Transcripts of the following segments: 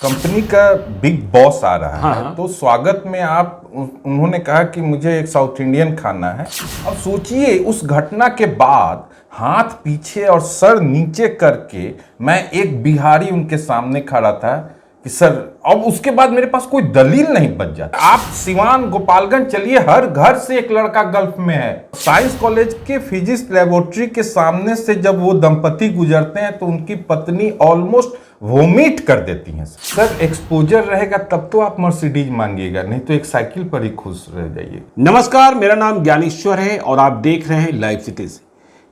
Company का big boss आ रहा है। हाँ। तो स्वागत में उन्होंने कहा कि मुझे एक साउथ इंडियन खाना है। अब सोचिए उस घटना के बाद हाथ पीछे और सर नीचे करके मैं एक बिहारी उनके सामने खड़ा था कि सर, अब उसके बाद मेरे पास कोई दलील नहीं बच जाता। आप सिवान गोपालगंज चलिए, हर घर से एक लड़का गल्फ में है। साइंस कॉलेज के फिजिक्स लेबोरेटरी के सामने से जब वो दंपति गुजरते हैं तो उनकी पत्नी ऑलमोस्ट वोमिट कर देती हैं। सर, एक्सपोजर रहेगा तब तो आप मर्सिडीज मांगिएगा, नहीं तो एक साइकिल पर ही खुश रह जाइए। नमस्कार, मेरा नाम ज्ञानेश्वर है और आप देख रहे हैं लाइव सिटीज।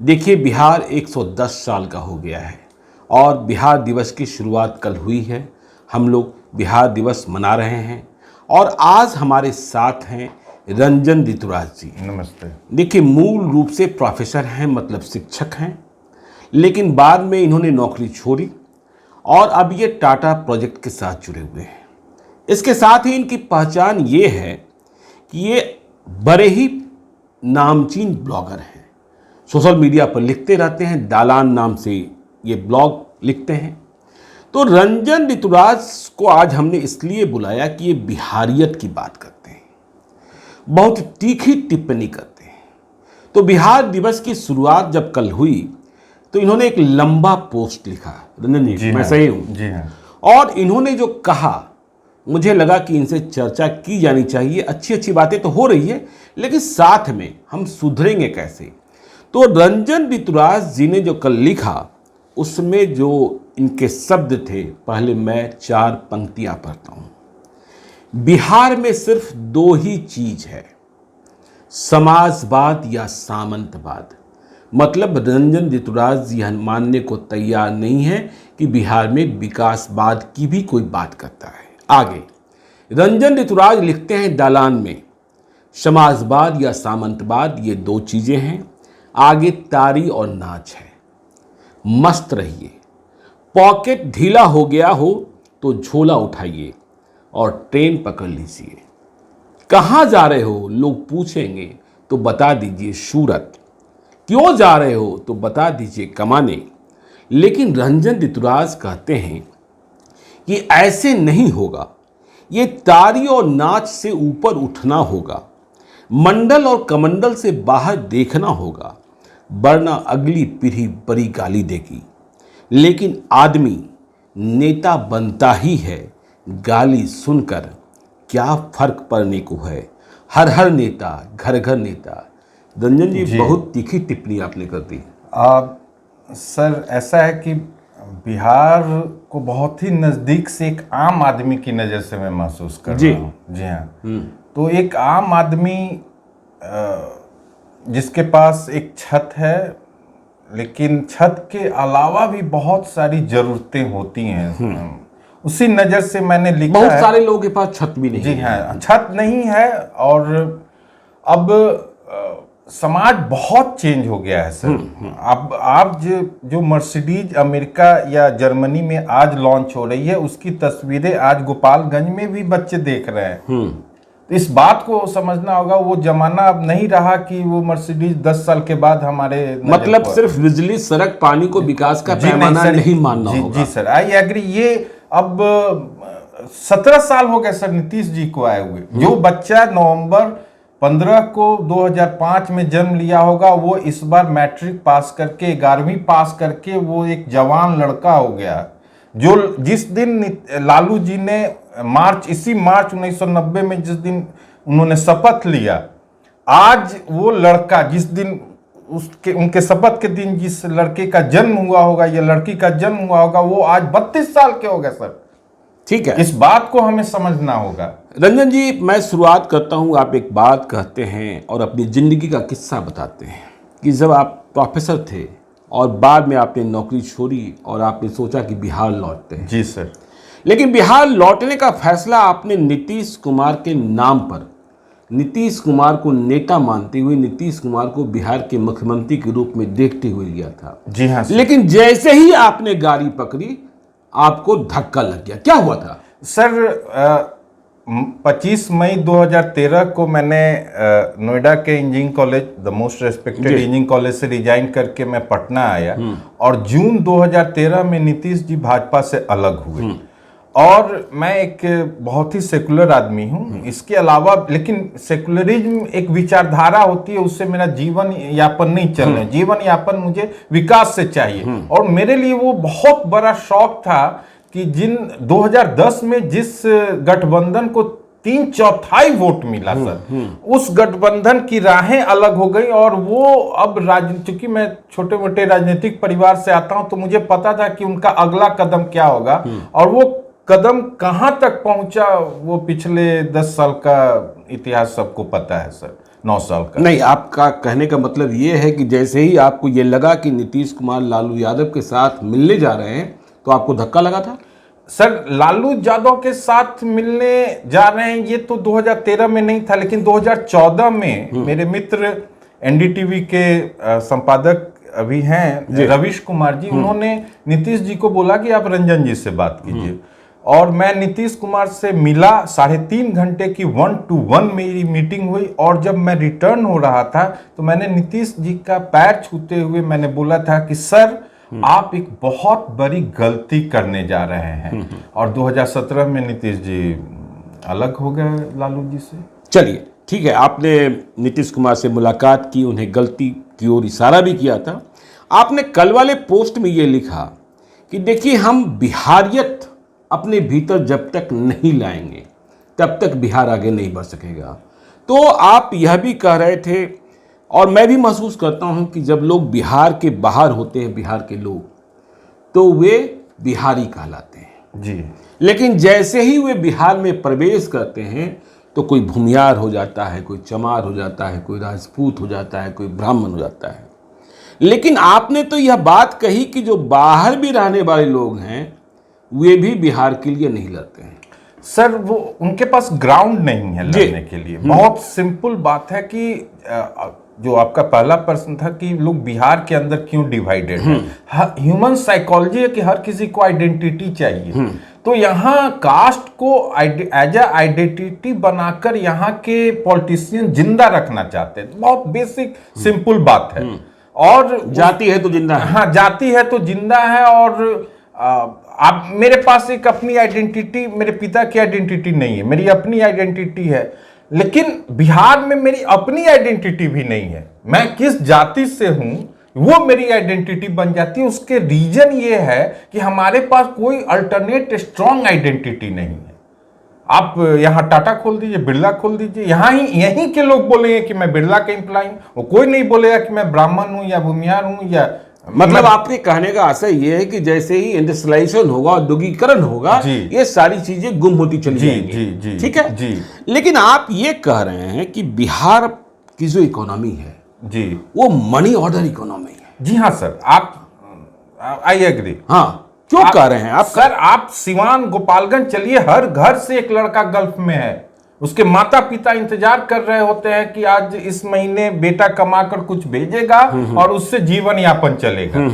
देखिए, बिहार 110 साल का हो गया है और बिहार दिवस की शुरुआत कल हुई है। हम लोग बिहार दिवस मना रहे हैं और आज हमारे साथ हैं रंजन ऋतुराज जी। नमस्ते। देखिए, मूल रूप से प्रोफेसर हैं, मतलब शिक्षक हैं, लेकिन बाद में इन्होंने नौकरी छोड़ी और अब ये टाटा प्रोजेक्ट के साथ जुड़े हुए हैं। इसके साथ ही इनकी पहचान ये है कि ये बड़े ही नामचीन ब्लॉगर हैं। सोशल मीडिया पर लिखते रहते हैं, दालान नाम से ये ब्लॉग लिखते हैं। तो रंजन ऋतुराज को आज हमने इसलिए बुलाया कि ये बिहारियत की बात करते हैं, बहुत तीखी टिप्पणी करते हैं। तो बिहार दिवस की शुरुआत जब कल हुई तो इन्होंने एक लंबा पोस्ट लिखा। रंजन जी, मैं सही हूँ? जी हाँ। और इन्होंने जो कहा, मुझे लगा कि इनसे चर्चा की जानी चाहिए। अच्छी अच्छी बातें तो हो रही है, लेकिन साथ में हम सुधरेंगे कैसे। तो रंजन ऋतुराज जी ने जो कल लिखा उसमें जो इनके शब्द थे, पहले मैं 4 पंक्तियां पढ़ता हूं। बिहार में सिर्फ 2 ही चीज है, समाजवाद या सामंतवाद। मतलब रंजन ऋतुराज यह मानने को तैयार नहीं है कि बिहार में विकासवाद की भी कोई बात करता है। आगे रंजन ऋतुराज लिखते हैं दालान में, समाजवाद या सामंतवाद ये 2 चीजें हैं। आगे तारी और नाच है। मस्त रहिए, पॉकेट ढीला हो गया हो तो झोला उठाइए और ट्रेन पकड़ लीजिए। कहाँ जा रहे हो लोग पूछेंगे तो बता दीजिए सूरत। क्यों जा रहे हो तो बता दीजिए कमाने। लेकिन रंजन ऋतुराज कहते हैं कि ऐसे नहीं होगा, ये तारी और नाच से ऊपर उठना होगा, मंडल और कमंडल से बाहर देखना होगा, वरना अगली पीढ़ी बड़ी गाली देगी। लेकिन आदमी नेता बनता ही है, गाली सुनकर क्या फर्क पड़ने को है। हर हर नेता, घर घर नेता। रंजन जी, बहुत तीखी टिप्पणी आपने कर दी। सर, ऐसा है कि बिहार को बहुत ही नज़दीक से एक आम आदमी की नज़र से मैं महसूस कर रहा हूँ। जी हाँ। तो एक आम आदमी जिसके पास एक छत है, लेकिन छत के अलावा भी बहुत सारी ज़रूरतें होती हैं, उसी नज़र से मैंने लिखा है। बहुत सारे लोगों के पास छत भी नहीं है। जी हाँ, छत नहीं है। और अब समाज बहुत चेंज हो गया है सर। अब आप जो मर्सिडीज अमेरिका या जर्मनी में आज लॉन्च हो रही है, उसकी तस्वीरें आज गोपालगंज में भी बच्चे देख रहे हैं। तो इस बात को समझना होगा, वो जमाना अब नहीं रहा कि वो मर्सिडीज 10 साल के बाद हमारे मतलब सिर्फ बिजली, सड़क, पानी को विकास का पैमाना नहीं मानना होगा। जी सर, आई एग्री। ये अब 17 साल हो गए सर नीतीश जी को आए हुए। जो बच्चा नवंबर 15 को 2005 में जन्म लिया होगा, वो इस बार मैट्रिक पास करके 11वीं पास करके वो एक जवान लड़का हो गया। जो जिस दिन लालू जी ने इसी मार्च 1990 में जिस दिन उन्होंने शपथ लिया, आज वो लड़का जिस दिन उनके शपथ के दिन जिस लड़के का जन्म हुआ होगा या लड़की का जन्म हुआ होगा, वो आज 32 साल के हो गए सर। ठीक है, इस बात को हमें समझना होगा। रंजन जी, मैं शुरुआत करता हूं। आप एक बात कहते हैं और अपनी जिंदगी का किस्सा बताते हैं कि जब आप प्रोफेसर थे और बाद में आपने नौकरी छोड़ी और आपने सोचा कि बिहार लौटते हैं। जी सर। लेकिन बिहार लौटने का फैसला आपने नीतीश कुमार के नाम पर, नीतीश कुमार को नेता मानते हुए, नीतीश कुमार को बिहार के मुख्यमंत्री के रूप में देखते हुए लिया था। जी हाँ सर। लेकिन जैसे ही आपने गाड़ी पकड़ी, आपको धक्का लग गया। क्या हुआ था सर? 25 मई 2013 को मैंने नोएडा के engineering college, the most respected engineering college से रिजाइन करके मैं पटना आया और जून 2013 में नीतीश जी भाजपा से अलग हुए। और मैं एक बहुत ही सेकुलर आदमी हूँ। इसके अलावा लेकिन सेकुलरिज्म एक विचारधारा होती है, उससे मेरा जीवन यापन नहीं चलना। जीवन यापन मुझे विकास से चाहिए। और मेरे लिए वो बहुत बड़ा शौक था कि जिन 2010 में जिस गठबंधन को 3/4 वोट मिला सर, उस गठबंधन की राहें अलग हो गई। और वो अब चूंकि मैं छोटे मोटे राजनीतिक परिवार से आता हूं, तो मुझे पता था कि उनका अगला कदम क्या होगा। और वो कदम कहां तक पहुंचा, वो पिछले 10 साल का इतिहास सबको पता है सर, 9 साल का। नहीं, आपका कहने का मतलब ये है कि जैसे ही आपको ये लगा कि नीतीश कुमार लालू यादव के साथ मिलने जा रहे हैं, तो आपको धक्का लगा था? सर, लालू यादव के साथ मिलने जा रहे हैं ये तो 2013 में नहीं था, लेकिन 2014 में मेरे मित्र एनडीटीवी के संपादक अभी हैं रवीश कुमार जी, उन्होंने नीतीश जी को बोला कि आप रंजन जी से बात कीजिए। और मैं नीतीश कुमार से मिला, 3.5 घंटे की 1-to-1 मेरी मीटिंग हुई। और जब मैं रिटर्न हो रहा था तो मैंने नीतीश जी का पैर छूते हुए मैंने बोला था कि सर, आप एक बहुत बड़ी गलती करने जा रहे हैं। और 2017 में नीतीश जी अलग हो गए लालू जी से। चलिए ठीक है, आपने नीतीश कुमार से मुलाकात की, उन्हें गलती की ओर इशारा भी किया था। आपने कल वाले पोस्ट में ये लिखा कि देखिए, हम बिहारियत अपने भीतर जब तक नहीं लाएंगे तब तक बिहार आगे नहीं बढ़ सकेगा। तो आप यह भी कह रहे थे, और मैं भी महसूस करता हूं कि जब लोग बिहार के बाहर होते हैं, बिहार के लोग, तो वे बिहारी कहलाते हैं जी। लेकिन जैसे ही वे बिहार में प्रवेश करते हैं तो कोई भूमियार हो जाता है, कोई चमार हो जाता है, कोई राजपूत हो जाता है, कोई ब्राह्मण हो जाता है। लेकिन आपने तो यह बात कही कि जो बाहर भी रहने वाले लोग हैं वे भी बिहार के लिए नहीं लड़ते हैं। सर, वो उनके पास ग्राउंड नहीं है लड़ने के लिए। बहुत सिंपल बात है कि जो आपका पहला प्रश्न था कि लोग बिहार के अंदर क्यों डिवाइडेड हैं। ह्यूमन साइकोलॉजी है कि हर किसी को आइडेंटिटी चाहिए। तो यहाँ कास्ट को एज ए आइडेंटिटी बनाकर यहाँ के पॉलिटिशियन जिंदा रखना चाहते हैं। बहुत बेसिक सिंपल बात है। और जाति है तो जिंदा है। हाँ, जाति है तो जिंदा है। और आप, मेरे पास एक अपनी आइडेंटिटी, मेरे पिता की आइडेंटिटी नहीं है, मेरी अपनी आइडेंटिटी है। लेकिन बिहार में मेरी अपनी आइडेंटिटी भी नहीं है। मैं किस जाति से हूं वो मेरी आइडेंटिटी बन जाती है। उसके रीजन ये है कि हमारे पास कोई अल्टरनेट स्ट्रॉन्ग आइडेंटिटी नहीं है। आप यहाँ टाटा खोल दीजिए, बिरला खोल दीजिए, यहीं के लोग बोलेंगे कि मैं बिरला का एम्प्लॉय हूं। वो कोई नहीं बोलेगा कि मैं ब्राह्मण हूं या भूमियार हूं या मतलब आपके कहने का आशय ये है कि जैसे ही इंडस्ट्रियलाइजेशन होगा, औद्योगिकरण होगा, ये सारी चीजें गुम होती चली जाएंगी। ठीक है जी। लेकिन आप ये कह रहे हैं कि बिहार की जो इकोनॉमी है जी, वो मनी ऑर्डर इकोनॉमी है। जी हाँ सर, आप आई एग्री। हाँ, क्यों कह रहे हैं आप? सर, आप सिवान, गोपालगंज चलिए, हर घर से एक लड़का गल्फ में है। उसके माता पिता इंतजार कर रहे होते हैं कि आज इस महीने बेटा कमाकर कुछ भेजेगा और उससे जीवन यापन चलेगा।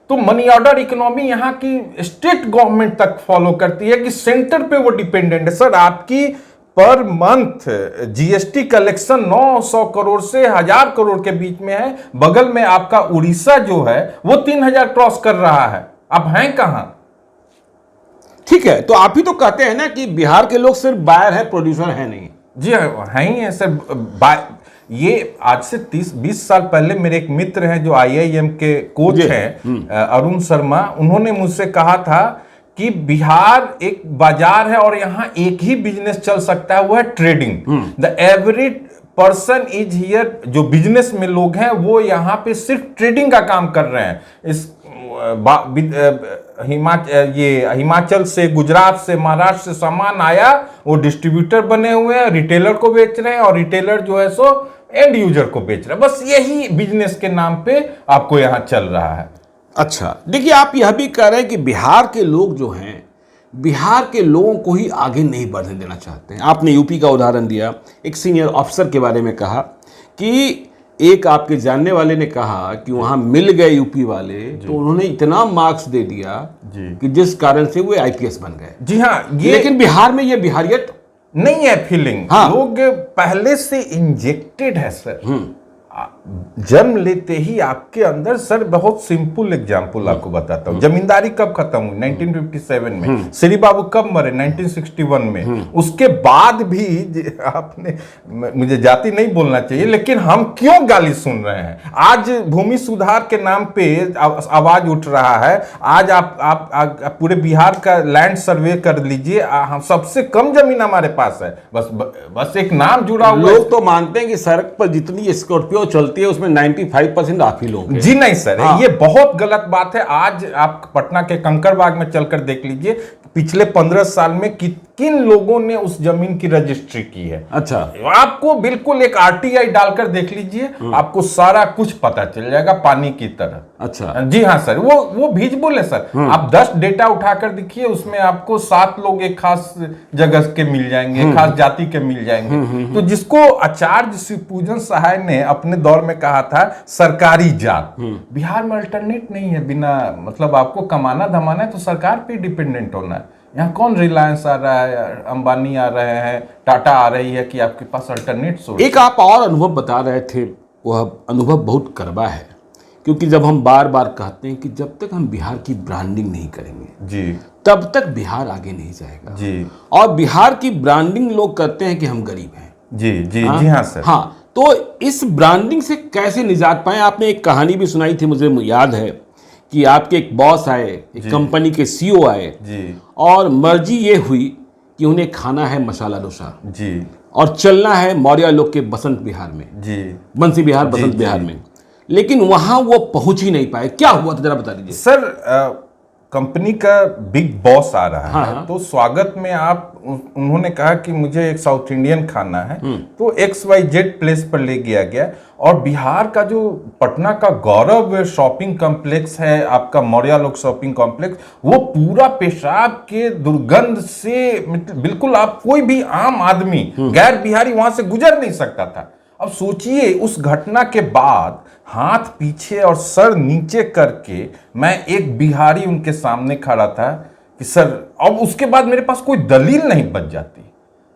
तो मनी ऑर्डर इकोनॉमी यहाँ की स्टेट गवर्नमेंट तक फॉलो करती है कि सेंटर पे वो डिपेंडेंट है। सर, आपकी per month GST collection 900 crore से 1000 करोड़ के बीच में है। बगल में आपका उड़ीसा जो है वो 3000 क्रॉस कर रहा है। अब हैं कहां? ठीक है, तो आप ही तो कहते हैं ना कि बिहार के लोग सिर्फ बायर है, प्रोड्यूसर है नहीं। जी है ही है सर। ये आज से 30-20 साल पहले मेरे एक मित्र हैं जो आईआईएम के कोच हैं, अरुण शर्मा, उन्होंने मुझसे कहा था कि बिहार एक बाजार है और यहाँ एक ही बिजनेस चल सकता है, वो है trading. The average person is here, जो बिजनेस में लोग हैं वो यहाँ पे सिर्फ ट्रेडिंग का काम कर रहे हैं। इस हिमाचल से, गुजरात से, महाराष्ट्र से सामान आया, वो डिस्ट्रीब्यूटर बने हुए हैं, रिटेलर को बेच रहे हैं, और रिटेलर जो है सो एंड यूजर को बेच रहे हैं। बस यही बिजनेस के नाम पे आपको यहाँ चल रहा है। अच्छा, देखिए, आप यह भी कह रहे हैं कि बिहार के लोग जो हैं, बिहार के लोगों को ही आगे नहीं बढ़ने देना चाहते हैं। आपने यूपी का उदाहरण दिया, एक सीनियर ऑफिसर के बारे में कहा कि एक आपके जानने वाले ने कहा कि वहां मिल गए यूपी वाले, तो उन्होंने इतना मार्क्स दे दिया कि जिस कारण से वो आईपीएस बन गए। जी हाँ, लेकिन बिहार में ये बिहारियत नहीं है फीलिंग। हाँ। लोग पहले से इंजेक्टेड है सर। जन्म लेते ही आपके अंदर सर, बहुत सिंपल एग्जांपल आपको बताता हूँ, जमींदारी कब खत्म हुई? 1957 में। श्री बाबू कब मरे? 1961 में। उसके बाद भी आपने, मुझे जाति नहीं बोलना चाहिए, लेकिन हम क्यों गाली सुन रहे हैं? आज भूमि सुधार के नाम पे आवाज उठ रहा है। आज आप पूरे बिहार का लैंड सर्वे कर लीजिए, हम सबसे कम जमीन हमारे पास है, बस एक नाम जुड़ा हुआ। लोग तो मानते हैं कि सड़क पर जितनी स्कॉर्पियो चलती है उसमें 95% आप ही लोग हैं। जी नहीं सर, ये बहुत गलत बात है। आज आप पटना के कंकड़बाग में चलकर देख लीजिए, पिछले 15 साल में किन लोगों ने उस जमीन की रजिस्ट्री की है। अच्छा, आपको बिल्कुल एक आरटीआई डालकर देख लीजिए, आपको सारा कुछ पता चल जाएगा पानी की तरह। अच्छा, जी हाँ सर, वो विजिबल है सर। आप 10 डेटा उठाकर देखिए, उसमें आपको 7 लोग एक खास जगह के मिल जाएंगे, खास जाति के मिल जाएंगे। तो जिसको आचार्य शिवपूजन सहाय ने अपने दौर में कहा था सरकारी जात, बिहार में अल्टरनेट नहीं है। बिना मतलब आपको कमाना धमाना है तो सरकार पे डिपेंडेंट होना है। यहाँ कौन रिलायंस आ रहा है, अंबानी आ रहे हैं, टाटा आ रही है कि आपके पास अल्टरनेट सोर्स। एक आप और अनुभव बता रहे थे, वह अनुभव बहुत कड़वा है, क्योंकि जब हम बार बार कहते हैं कि जब तक हम बिहार की ब्रांडिंग नहीं करेंगे जी, तब तक बिहार आगे नहीं जाएगा जी, और बिहार की ब्रांडिंग लोग करते हैं कि हम गरीब हैं। जी जी जी हाँ सर। हाँ, तो इस ब्रांडिंग से कैसे निजात पाए? आपने एक कहानी भी सुनाई थी, मुझे याद है कि आपके एक बॉस आए, एक कंपनी के सीईओ आए जी, और मर्जी ये हुई कि उन्हें खाना है मसाला डोसा जी, और चलना है मौर्य लोग के बसंत बिहार में, जी, बंसी बिहार बसंत बिहार में, लेकिन वहां वो पहुंच ही नहीं पाए। क्या हुआ था जरा बता दीजिए सर। कंपनी का बिग बॉस आ रहा है, हाँ। तो स्वागत में उन्होंने कहा कि मुझे एक साउथ इंडियन खाना है, तो XYZ प्लेस पर ले गया और बिहार का जो पटना का गौरव शॉपिंग कॉम्प्लेक्स है, आपका मौर्य लोक शॉपिंग कॉम्प्लेक्स, वो पूरा पेशाब के दुर्गंध से बिल्कुल आप कोई भी आम आदमी गैर बिहारी वहां से गुजर नहीं सकता था। अब सोचिए, उस घटना के बाद हाथ पीछे और सर नीचे करके मैं एक बिहारी उनके सामने खड़ा था कि सर, अब उसके बाद मेरे पास कोई दलील नहीं बच जाती।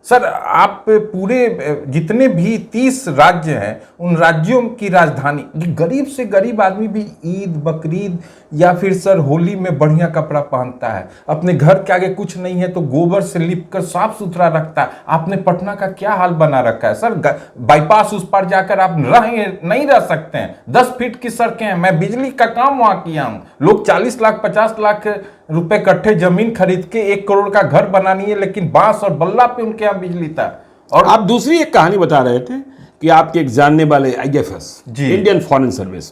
सर, आप पूरे जितने भी 30 राज्य हैं, उन राज्यों की राजधानी, गरीब से गरीब आदमी भी ईद, बकरीद या फिर सर होली में बढ़िया कपड़ा पहनता है, अपने घर के आगे कुछ नहीं है तो गोबर से लिपकर साफ सुथरा रखता है। आपने पटना का क्या हाल बना रखा है सर? बाईपास उस पार जाकर आप नहीं रह सकते हैं। 10 फीट की सड़कें हैं। मैं बिजली का काम वहां किया हूं। लोग 40 लाख 50 लाख रुपए कट्ठे जमीन खरीद के 1 करोड़ का घर बनानी है, लेकिन बांस और बल्ला पे उनके यहाँ बिजली था। और आप दूसरी एक कहानी बता रहे थे कि आपके एक जानने वाले IFS, इंडियन फॉरेन सर्विस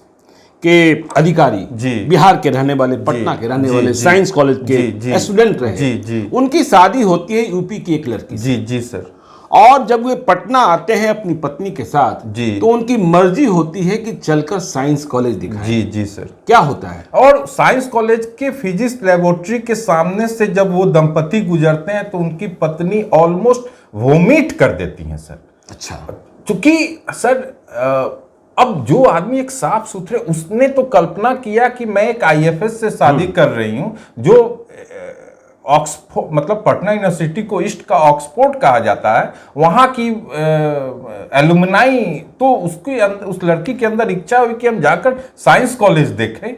के अधिकारी, बिहार के रहने वाले, पटना के रहने वाले, साइंस कॉलेज के स्टूडेंट रहे, उनकी शादी होती है यूपी की एक लड़की से। जी सर। और जब वे पटना आते हैं अपनी पत्नी के साथ, तो उनकी मर्जी होती है कि चलकर साइंस कॉलेज दिखाएं। जी सर। क्या होता है? और साइंस कॉलेज के फिजिक्स लेबोरेटरी के सामने से जब वो दंपति गुजरते हैं तो उनकी पत्नी ऑलमोस्ट वोमिट कर देती हैं सर। अच्छा। क्योंकि सर, अब जो आदमी एक साफ सुथरे, उसने तो कल्पना किया कि मैं एक IFS से शादी कर रही हूं, जो ऑक्सफोर्ड, मतलब पटना यूनिवर्सिटी को ईस्ट का ऑक्सफोर्ड कहा जाता है, वहां की एलुमनाई, तो उस लड़की के अंदर इच्छा हुई कि हम जाकर साइंस कॉलेज देखें,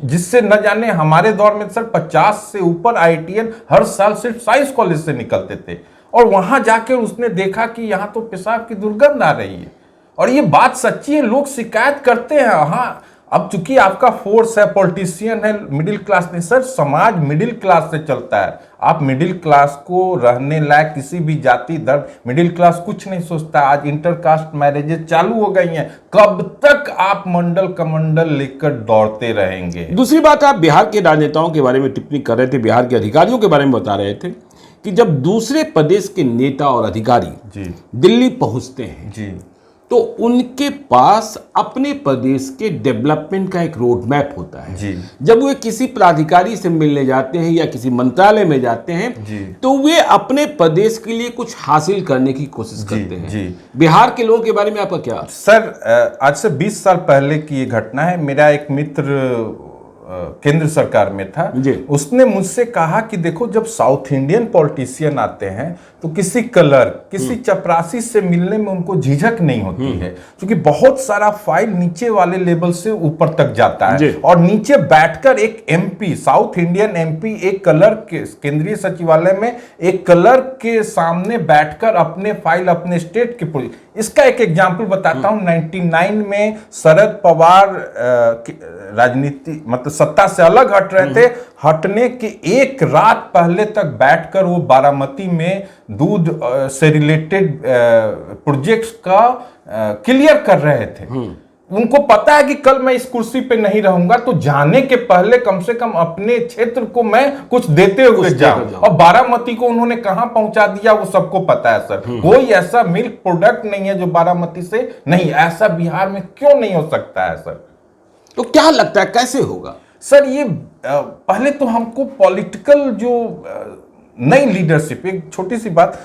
जिससे न जाने हमारे दौर में सर 50 से ऊपर IITian हर साल सिर्फ साइंस कॉलेज से निकलते थे। और वहां जाकर उसने देखा कि यहाँ तो पेशाब की दुर्गंध आ रही है। और ये बात सच्ची है, लोग शिकायत करते हैं। हाँ, अब चूंकि आपका फोर्स है, पॉलिटिशियन है, मिडिल क्लास नहीं सर, समाज मिडिल क्लास से चलता है। आप मिडिल क्लास को रहने लायक किसी भी जाति धर्म, मिडिल क्लास कुछ नहीं सोचता। आज इंटरकास्ट मैरिजेज चालू हो गई हैं। कब तक आप मंडल कमंडल लेकर दौड़ते रहेंगे? दूसरी बात, आप बिहार के राजनेताओं के बारे में टिप्पणी कर रहे थे, बिहार के अधिकारियों के बारे में बता रहे थे कि जब दूसरे प्रदेश के नेता और अधिकारी दिल्ली पहुंचते हैं तो उनके पास अपने प्रदेश के डेवलपमेंट का एक रोड मैप होता है। जब वे किसी प्राधिकारी से मिलने जाते हैं या किसी मंत्रालय में जाते हैं तो वे अपने प्रदेश के लिए कुछ हासिल करने की कोशिश करते हैं। बिहार के लोगों के बारे में आपका क्या? सर, आज से 20 साल पहले की ये घटना है। मेरा एक मित्र केंद्र सरकार में था, उसने मुझसे कहा कि देखो जब साउथ इंडियन पॉलिटिशियन आते हैं तो किसी कलर, किसी चपरासी से मिलने में उनको झिझक नहीं होती है, क्योंकि बहुत सारा फाइल नीचे वाले लेवल से ऊपर तक जाता है और नीचे बैठकर एक एमपी, साउथ इंडियन एमपी एक कलर के केंद्रीय सचिवालय में एक कलर के सामने बैठकर अपने फाइल, अपने स्टेट के, इसका एक एग्जांपल बताता हूं। 99 में शरद पवार राजनीति मतलब सत्ता से अलग हट रहे थे, हटने के एक रात पहले तक बैठकर वो बारामती में दूध से रिलेटेड प्रोजेक्ट्स का क्लियर कर रहे थे। उनको पता है कि कल मैं इस कुर्सी पे नहीं रहूंगा, तो जाने के पहले कम से कम अपने क्षेत्र को मैं कुछ देते हुए जाऊं। और बारामती को उन्होंने कहां पहुंचा दिया वो सबको पता है सर। कोई ऐसा मिल्क प्रोडक्ट नहीं है जो बारामती से नहीं, ऐसा बिहार में क्यों नहीं हो सकता है सर? तो क्या लगता है कैसे होगा सर? ये पहले तो हमको पॉलिटिकल जो नई लीडरशिप, एक छोटी सी बात,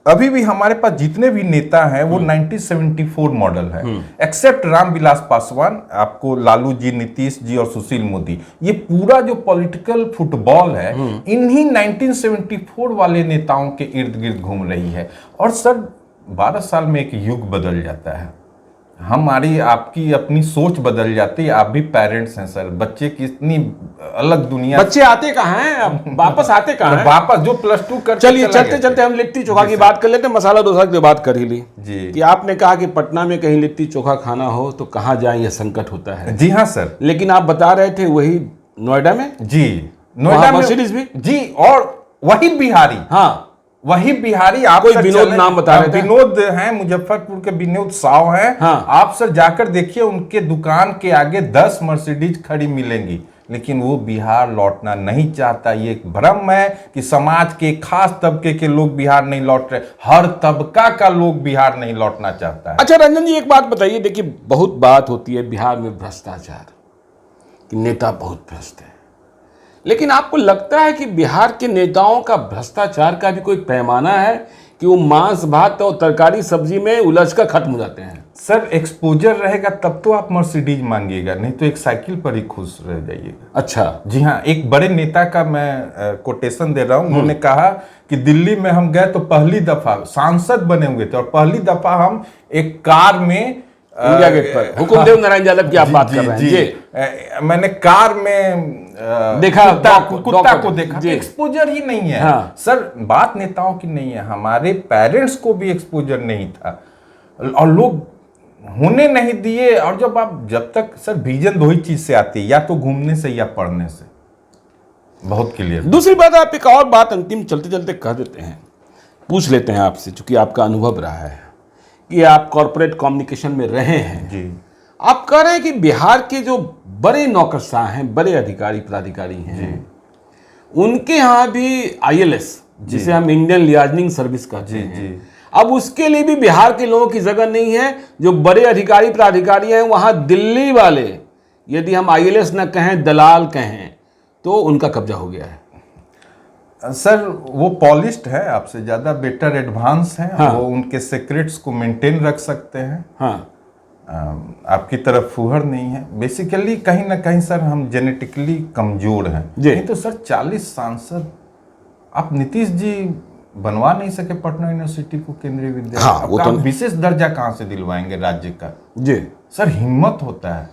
अभी भी हमारे पास जितने भी नेता हैं वो 1974 मॉडल है, एक्सेप्ट रामविलास पासवान, आपको लालू जी, नीतीश जी और सुशील मोदी। ये पूरा जो पॉलिटिकल फुटबॉल है इन्हीं 1974 वाले नेताओं के इर्द गिर्द घूम रही है। और सर 12 साल में एक युग बदल जाता है, हमारी आपकी अपनी सोच बदल जाती है। आप भी पेरेंट्स हैं सर, बच्चे की इतनी अलग दुनिया, बच्चे आते कहाँ हैं, वापस आते कहाँ हैं? वापस जो +2 कर, चलिए चलते चलते हम लिट्टी चोखा की बात कर लेते हैं। मसाला डोसा की बात कर ही ली जी, कि आपने कहा कि पटना में कहीं लिट्टी चोखा खाना हो तो कहाँ जाए, यह संकट होता है। जी हाँ सर, लेकिन आप बता रहे थे वही नोएडा में, जी नोएडा में मर्सिडीज भी जी, और वही बिहारी, हाँ वही बिहारी, आप कोई विनोद नाम बता रहे थे, विनोद हैं, मुजफ्फरपुर के विनोद साव हैं। हाँ। आप सर जाकर देखिए, उनके दुकान के आगे 10 मर्सिडीज खड़ी मिलेंगी, लेकिन वो बिहार लौटना नहीं चाहता। ये एक भ्रम है कि समाज के खास तबके के लोग बिहार नहीं लौट रहे, हर तबका का लोग बिहार नहीं लौटना चाहता है। अच्छा रंजन जी एक बात बताइए, देखिए बहुत बात होती है बिहार में भ्रष्टाचार कि नेता बहुत भ्रष्ट है, लेकिन आपको लगता है कि बिहार के नेताओं का भ्रष्टाचार का भी कोई पैमाना है कि वो मांस भात और तरकारी सब्जी में उलझकर खत्म हो जाते हैं? सर एक्सपोजर रहेगा तब तो आप मर्सिडीज मांगिएगा, नहीं तो एक साइकिल पर ही खुश रह जाइएगा। अच्छा जी हाँ, एक बड़े नेता का मैं कोटेशन दे रहा हूँ। उन्होंने कहा कि दिल्ली में हम गए तो पहली दफा सांसद बने हुए थे और पहली दफा हम एक कार में इंडिया गेट पर हुकुमदेव नारायण यादव की आप बात कर रहे हैं जी, मैंने कार में देखा कुत्ता को देखा। एक्सपोजर ही नहीं है। हाँ। सर बात नेताओं की नहीं है, हमारे पेरेंट्स को भी एक्सपोजर नहीं था और लोग होने नहीं दिए। और जब तक सर विजन दो ही चीज से आती है, या तो घूमने से या पढ़ने से, बहुत क्लियर। दूसरी बात आप एक और बात अंतिम चलते चलते कह देते हैं, पूछ लेते हैं आपसे, चूंकि आपका अनुभव रहा है कि आप कॉर्पोरेट कम्युनिकेशन में रहे हैं जी। आप कह रहे हैं कि बिहार के जो बड़े नौकरशाह हैं, बड़े अधिकारी पदाधिकारी हैं, उनके यहाँ भी ILS, जिसे हम इंडियन लियाजनिंग सर्विस कहते हैं, अब उसके लिए भी बिहार के लोगों की जगह नहीं है। जो बड़े अधिकारी पदाधिकारी हैं वहाँ दिल्ली वाले, यदि हम ILS न कहें दलाल कहें, तो उनका कब्जा हो गया है। सर वो पॉलिश्ड है, आपसे ज्यादा बेटर एडवांस हैं। हाँ। वो उनके सीक्रेट्स को मेंटेन रख सकते हैं। हाँ। आपकी तरफ फुहर नहीं है। बेसिकली कहीं ना कहीं सर हम जेनेटिकली कमजोर हैं। नहीं तो सर 40 सांसद आप नीतीश जी बनवा नहीं सके पटना यूनिवर्सिटी को केंद्रीय विद्यालय। हाँ, वो तो विशेष दर्जा कहां से दिलवाएंगे राज्य का? जी सर हिम्मत होता है।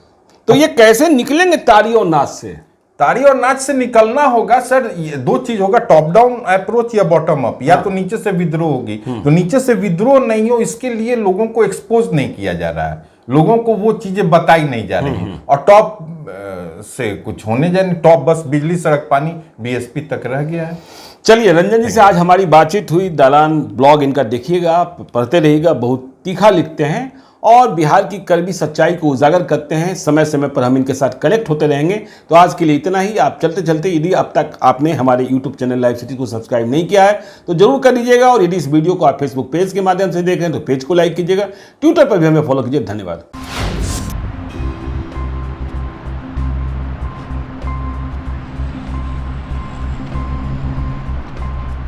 तो ये कैसे निकलेंगे तारी और नाच से? तारी और नाच से निकलना होगा सर, ये दो चीज होगा, टॉप डाउन अप्रोच या बॉटम अप। या तो नीचे से विद्रोह होगी, तो नीचे से विद्रोह नहीं हो इसके लिए लोगों को एक्सपोज नहीं किया जा रहा है, लोगों को वो चीजें बताई नहीं जा रही। और टॉप से कुछ होने जाए, टॉप बस बिजली सड़क पानी BSP तक रह गया है। चलिए रंजन जी से आज हमारी बातचीत हुई। दालान ब्लॉग इनका देखिएगा, पढ़ते रहिएगा, बहुत तीखा लिखते हैं और बिहार की कड़वी सच्चाई को उजागर करते हैं। समय समय पर हम इनके साथ कनेक्ट होते रहेंगे। तो आज के लिए इतना ही। आप चलते चलते यदि अब तक आपने हमारे YouTube चैनल लाइव सिटी को सब्सक्राइब नहीं किया है तो जरूर कर लीजिएगा। और यदि इस वीडियो को आप फेसबुक पेज के माध्यम से देख रहे हैं तो पेज को लाइक कीजिएगा। ट्विटर पर भी हमें फॉलो कीजिए। धन्यवाद।